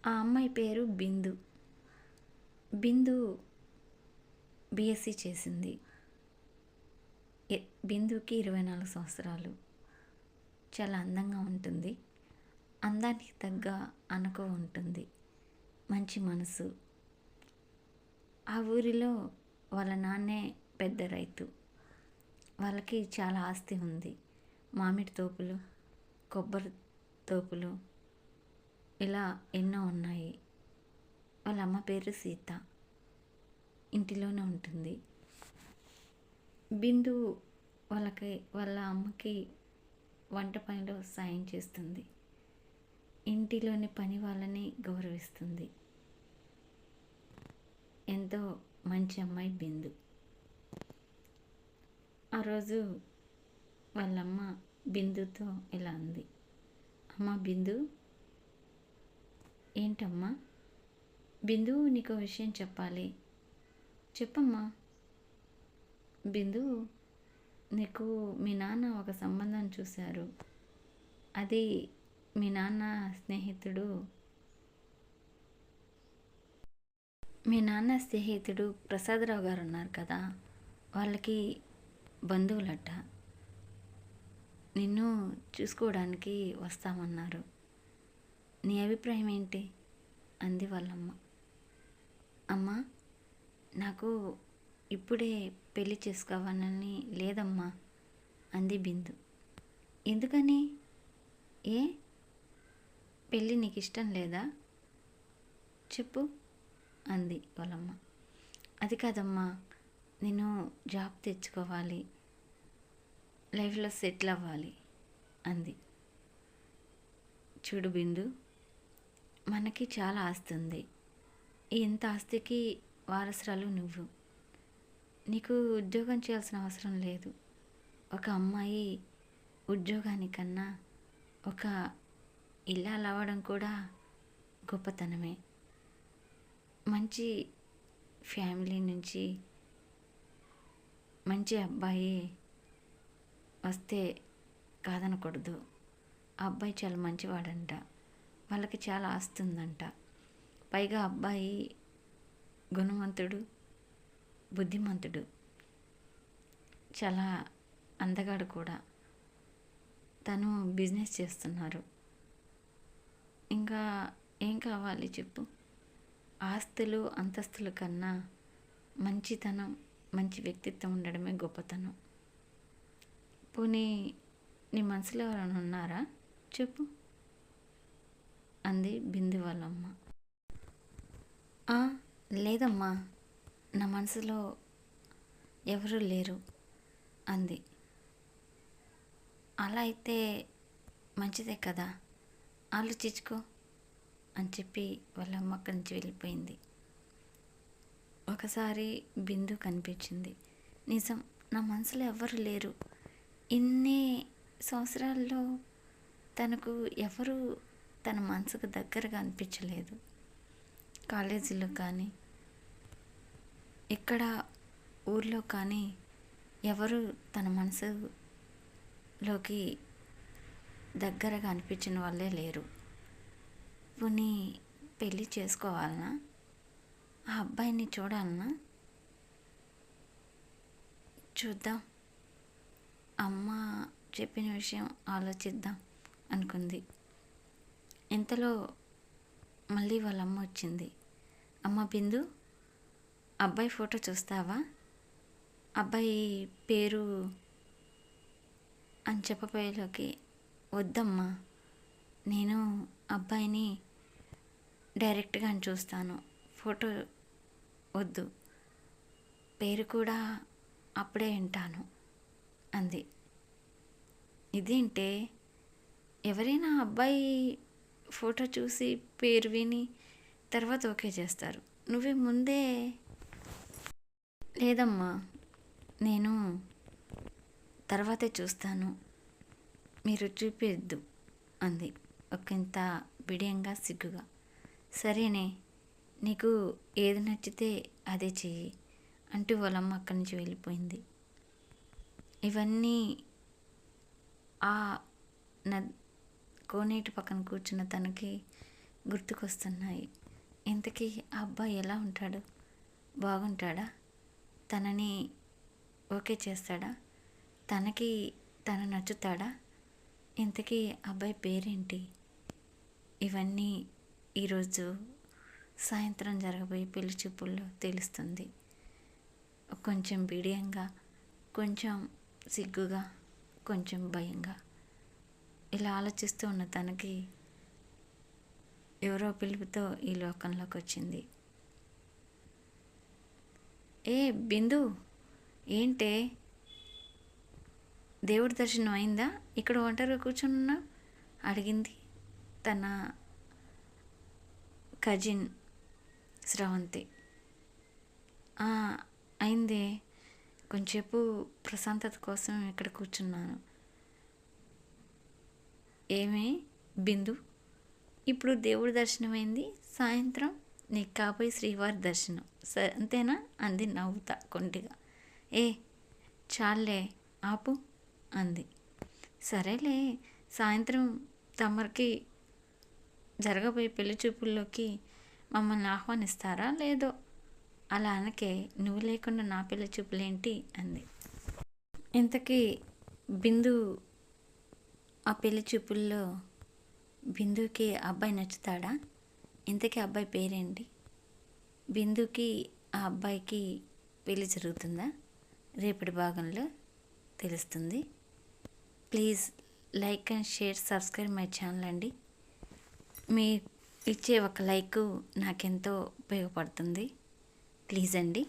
ఆ అమ్మాయి పేరు బిందు. బిందు బీఎస్సీ చేసింది. బిందుకి 24 సంవత్సరాలు. చాలా అందంగా ఉంటుంది. అందానికి తగ్గ అనుకో ఉంటుంది. మంచి మనసు. ఆ ఊరిలో వాళ్ళ నాన్నే పెద్ద రైతు. వాళ్ళకి చాలా ఆస్తి ఉంది. మామిడి తోపులు, కొబ్బరి తోపులు, ఇలా ఎన్నో ఉన్నాయి. వాళ్ళ అమ్మ పేరు సీత. ఇంటిలోనే ఉంటుంది. బిందు వాళ్ళ అమ్మకి వంట పనిలో సాయం చేస్తుంది. ఇంటిలోని పని వాళ్ళని గౌరవిస్తుంది. ఎంతో మంచి అమ్మాయి బిందు. ఆ రోజు వాళ్ళమ్మ బిందుతో ఇలా అంది, అమ్మ బిందు. ఏంటమ్మా? బిందు, నీకో విషయం చెప్పాలి. చెప్పమ్మా. బిందు, నీకు మీ నాన్న ఒక సంబంధం చూశారు. అది మీ నాన్న స్నేహితుడు ప్రసాదరావు గారు ఉన్నారు కదా, వాళ్ళకి బంధువులట. నిన్ను చూసుకోవడానికి వస్తామన్నారు. నీ అభిప్రాయం ఏంటి? అంది వాళ్ళమ్మ. అమ్మ, నాకు ఇప్పుడే పెళ్లి చేసుకోవాలని లేదమ్మా అంది బిందు. ఎందుకని? ఏ పెళ్ళి నీకు ఇష్టం లేదా? చెప్పు అంది వాళ్ళమ్మ. అది కాదమ్మా, నేను జాబ్ తెచ్చుకోవాలి, లైఫ్లో సెటిల్ అవ్వాలి అంది. చూడు బిందు, మనకి చాలా ఆస్తి ఉంది. ఇంత ఆస్తికి వారసురాలు నువ్వు. నీకు ఉద్యోగం చేయాల్సిన అవసరం లేదు. ఒక అమ్మాయి ఉద్యోగానికన్నా ఒక ఇల్లాలు అవ్వడం కూడా గొప్పతనమే. మంచి ఫ్యామిలీ నుంచి మంచి అబ్బాయి వస్తే కాదనకూడదు. ఆ అబ్బాయి చాలా మంచివాడంట. వాళ్ళకి చాలా ఆస్తి ఉందంట. పైగా అబ్బాయి గుణవంతుడు, బుద్ధిమంతుడు, చాలా అందగాడు కూడా. తను బిజినెస్ చేస్తున్నారు. ఇంకా ఏం కావాలి చెప్పు? ఆస్తులు అంతస్తుల కన్నా మంచితనం, మంచి వ్యక్తిత్వం ఉండడమే గొప్పతనం. పోనీ నీ మనసులో ఎవరైనా ఉన్నారా చెప్పు అంది బిందు వాళ్ళమ్మ. లేదమ్మా, నా మనసులో ఎవరూ లేరు అంది. అలా అయితే మంచిదే కదా, ఆలోచించుకో అని చెప్పి వాళ్ళ అమ్మ అక్కడి నుంచి వెళ్ళిపోయింది. ఒకసారి బిందు కనిపించింది. నిజం, నా మనసులో ఎవ్వరు లేరు. ఇన్ని సంవత్సరాల్లో తనకు ఎవరు తన మనసుకు దగ్గరగా అనిపించలేదు. కాలేజీలో కానీ, ఇక్కడ ఊర్లో కానీ ఎవరు తన మనసులోకి దగ్గరగా అనిపించిన వాళ్ళే లేరు. పోనీ పెళ్ళి చేసుకోవాలనా? ఆ అబ్బాయిని చూడాలనా? చూద్దాం, అమ్మ చెప్పిన విషయం ఆలోచిద్దాం అనుకుంది. ఇంతలో మళ్ళీ వాళ్ళ అమ్మ వచ్చింది. అమ్మ బిందు, అబ్బాయి ఫోటో చూస్తావా? అబ్బాయి పేరు అని చెప్పబోయేలోకి, వద్దమ్మా, నేను అబ్బాయిని డైరెక్ట్గా చూస్తాను, ఫోటో వద్దు, పేరు కూడా అప్పుడే వింటాను అంది. ఇదేంటే, ఎవరైనా అబ్బాయి ఫోటో చూసి పేరు విని తర్వాత ఓకే చేస్తారు. నువ్వే ముందే లేదమ్మా, నేను తర్వాతే చూస్తాను, మీరు చూపిద్దు అంది ఒకంత బిడియంగా, సిగ్గుగా. సరేనే, నీకు ఏది నచ్చితే అదే చెయ్యి అంటూ వాళ్ళమ్మ అక్కడి నుంచి వెళ్ళిపోయింది. ఇవన్నీ ఆ కోనేటి పక్కన కూర్చున్న తనకి గుర్తుకొస్తున్నాయి. ఇంతకీ ఆ అబ్బాయి ఎలా ఉంటాడు? బాగుంటాడా? తనని ఓకే చేస్తాడా? తనకి తను నచ్చుతాడా? ఇంతకీ అబ్బాయి పేరేంటి? ఇవన్నీ ఈరోజు సాయంత్రం జరగబోయే పెళ్లి చూపుల్లో తెలుస్తుంది. కొంచెం బిడియంగా, కొంచెం సిగ్గుగా, కొంచెం భయంగా ఇలా ఆలోచిస్తూ ఉన్న తనకి ఎవరో పిలుపుతో ఈ లోకంలోకి వచ్చింది. ఏ బిందు, ఏంటే దేవుడి దర్శనం అయిందా? ఇక్కడ ఒంటరిగా కూర్చున్నా అడిగింది తన కజిన్ స్రవంతి. అయిందే, కొంచెంసేపు ప్రశాంతత కోసం ఇక్కడ కూర్చున్నాను. ఏమే బిందు, ఇప్పుడు దేవుడి దర్శనం అయింది, సాయంత్రం నీకు కాబోయే శ్రీవారి దర్శనం అంతేనా? అంది నవ్వుతా కొంటిగా. ఏ చాలే ఆపు అంది. సరేలే, సాయంత్రం తమరికి జరగబోయే పెళ్లి చూపుల్లోకి మమ్మల్ని ఆహ్వానిస్తారా లేదో? అలా అనకే, నువ్వు లేకుండా నా పెళ్లి చూపులేంటి అంది. ఇంతకీ బిందు ఆ పెళ్లి చూపుల్లో బిందుకి అబ్బాయి నచ్చుతాడా? ఇంతకీ అబ్బాయి పేరేంటి? బిందుకి ఆ అబ్బాయికి పెళ్లి జరుగుతుందా? రేపటి భాగంలో తెలుస్తుంది. Please like and share, subscribe my channel అండి. మీ ఇచ్చే ఒక లైక్ నాకెంతో ఉపయోగపడుతుంది. ప్లీజ్ అండి.